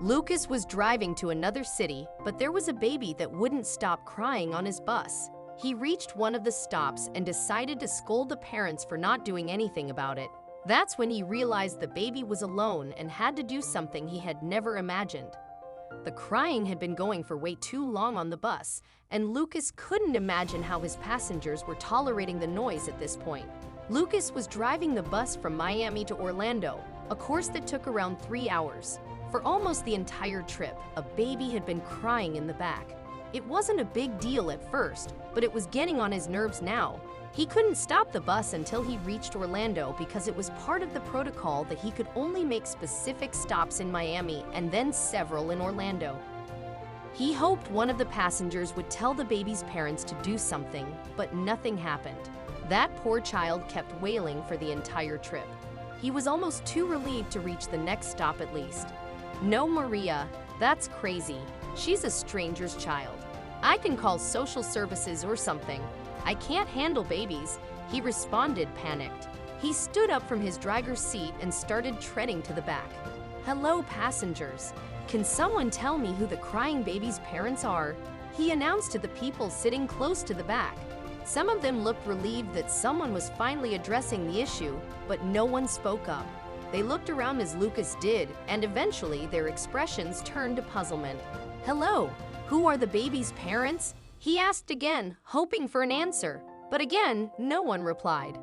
Lucas was driving to another city, but there was a baby that wouldn't stop crying on his bus. He reached one of the stops and decided to scold the parents for not doing anything about it. That's when he realized the baby was alone and had to do something he had never imagined. The crying had been going for way too long on the bus, and Lucas couldn't imagine how his passengers were tolerating the noise at this point. Lucas was driving the bus from Miami to Orlando, a course that took around 3 hours. For almost the entire trip, a baby had been crying in the back. It wasn't a big deal at first, but it was getting on his nerves now. He couldn't stop the bus until he reached Orlando because it was part of the protocol that he could only make specific stops in Miami and then several in Orlando. He hoped one of the passengers would tell the baby's parents to do something, but nothing happened. That poor child kept wailing for the entire trip. He was almost too relieved to reach the next stop at least. "No, Maria, that's crazy. She's a stranger's child. I can call social services or something. I can't handle babies," he responded, panicked. He stood up from his driver's seat and started treading to the back. "Hello, passengers. Can someone tell me who the crying baby's parents are?" he announced to the people sitting close to the back. Some of them looked relieved that someone was finally addressing the issue, but no one spoke up. They looked around as Lucas did, and eventually their expressions turned to puzzlement. "Hello, who are the baby's parents?" he asked again, hoping for an answer. But again, no one replied.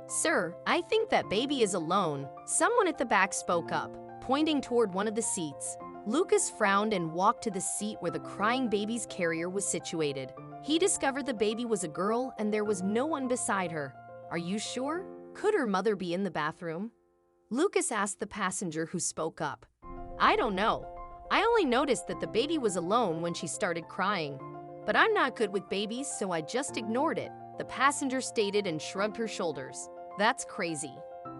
"Sir, I think that baby is alone," someone at the back spoke up, pointing toward one of the seats. Lucas frowned and walked to the seat where the crying baby's carrier was situated. He discovered the baby was a girl and there was no one beside her. "Are you sure? Could her mother be in the bathroom?" Lucas asked the passenger who spoke up. "I don't know. I only noticed that the baby was alone when she started crying. But I'm not good with babies, so I just ignored it," the passenger stated and shrugged her shoulders. "That's crazy.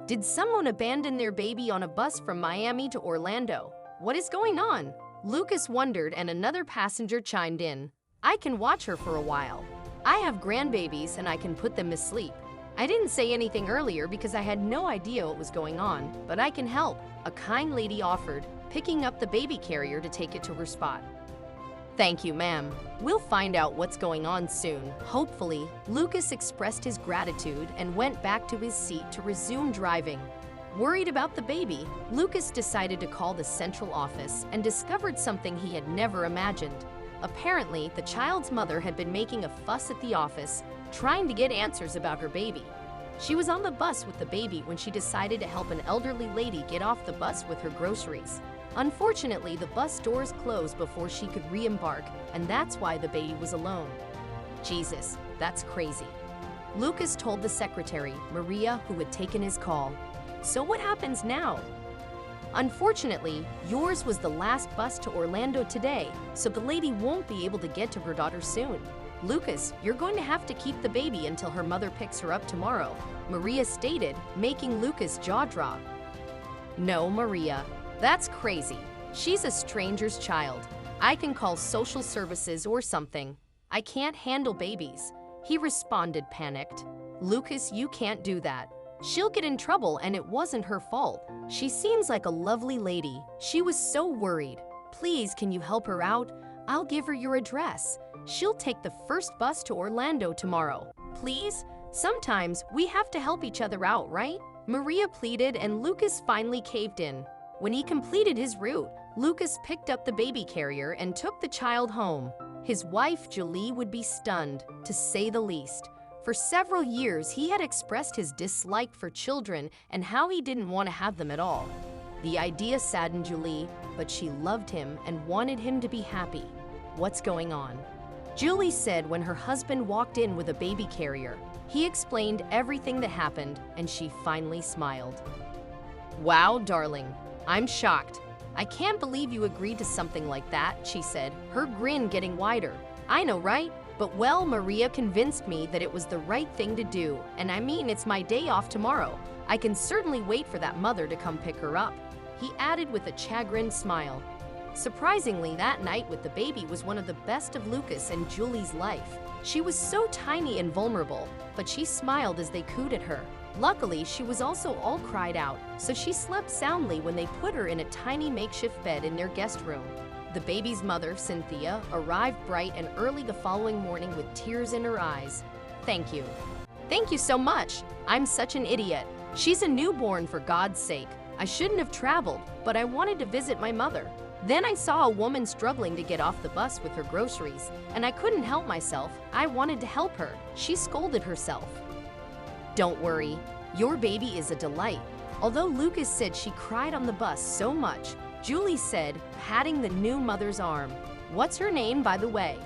Did someone abandon their baby on a bus from Miami to Orlando? What is going on?" Lucas wondered, and another passenger chimed in. "I can watch her for a while. I have grandbabies and I can put them to sleep. I didn't say anything earlier because I had no idea what was going on, but I can help," a kind lady offered, picking up the baby carrier to take it to her spot. "Thank you, ma'am. We'll find out what's going on soon, hopefully." Lucas expressed his gratitude and went back to his seat to resume driving. Worried about the baby, Lucas decided to call the central office and discovered something he had never imagined. Apparently, the child's mother had been making a fuss at the office, trying to get answers about her baby. She was on the bus with the baby when she decided to help an elderly lady get off the bus with her groceries. Unfortunately, the bus doors closed before she could re-embark, and that's why the baby was alone. "Jesus, that's crazy," Lucas told the secretary, Maria, who had taken his call. "So what happens now?" "Unfortunately, yours was the last bus to Orlando today, so the lady won't be able to get to her daughter soon. Lucas, you're going to have to keep the baby until her mother picks her up tomorrow," Maria stated, making Lucas' jaw drop. "No, Maria, that's crazy. She's a stranger's child. I can call social services or something. I can't handle babies," he responded, panicked. "Lucas, you can't do that. She'll get in trouble and it wasn't her fault. She seems like a lovely lady. She was so worried. Please, can you help her out? I'll give her your address. She'll take the first bus to Orlando tomorrow. Please? Sometimes we have to help each other out, right?" Maria pleaded, and Lucas finally caved in. When he completed his route, Lucas picked up the baby carrier and took the child home. His wife, Julie, would be stunned, to say the least. For several years, he had expressed his dislike for children and how he didn't want to have them at all. The idea saddened Julie, but she loved him and wanted him to be happy. "What's going on?" Julie said when her husband walked in with a baby carrier. He explained everything that happened, and she finally smiled. "Wow, darling, I'm shocked. I can't believe you agreed to something like that," she said, her grin getting wider. "I know, right? But well, Maria convinced me that it was the right thing to do, and I mean, it's my day off tomorrow. I can certainly wait for that mother to come pick her up," he added with a chagrined smile. Surprisingly, that night with the baby was one of the best of Lucas and Julie's life. She was so tiny and vulnerable, but she smiled as they cooed at her. Luckily, she was also all cried out, so she slept soundly when they put her in a tiny makeshift bed in their guest room. The baby's mother, Cynthia, arrived bright and early the following morning with tears in her eyes. "Thank you. Thank you so much. I'm such an idiot. She's a newborn, for God's sake. I shouldn't have traveled, but I wanted to visit my mother. Then I saw a woman struggling to get off the bus with her groceries, and I couldn't help myself. I wanted to help her." She scolded herself. Don't worry, your baby is a delight. Although Lucas said she cried on the bus so much, Julie said, patting the new mother's arm. "What's her name, by the way?"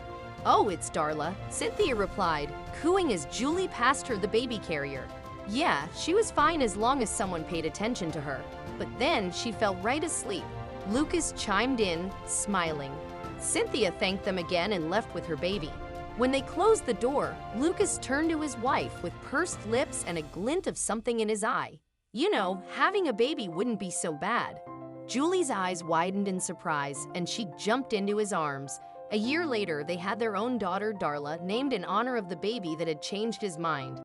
"Oh, it's Darla," Cynthia replied, cooing as Julie passed her the baby carrier. Yeah, she was fine as long as someone paid attention to her. But then she fell right asleep. Lucas chimed in, smiling. Cynthia thanked them again and left with her baby. When they closed the door, Lucas turned to his wife with pursed lips and a glint of something in his eye. You know, having a baby wouldn't be so bad. Julie's eyes widened in surprise, and she jumped into his arms. A year later, they had their own daughter, Darla, named in honor of the baby that had changed his mind.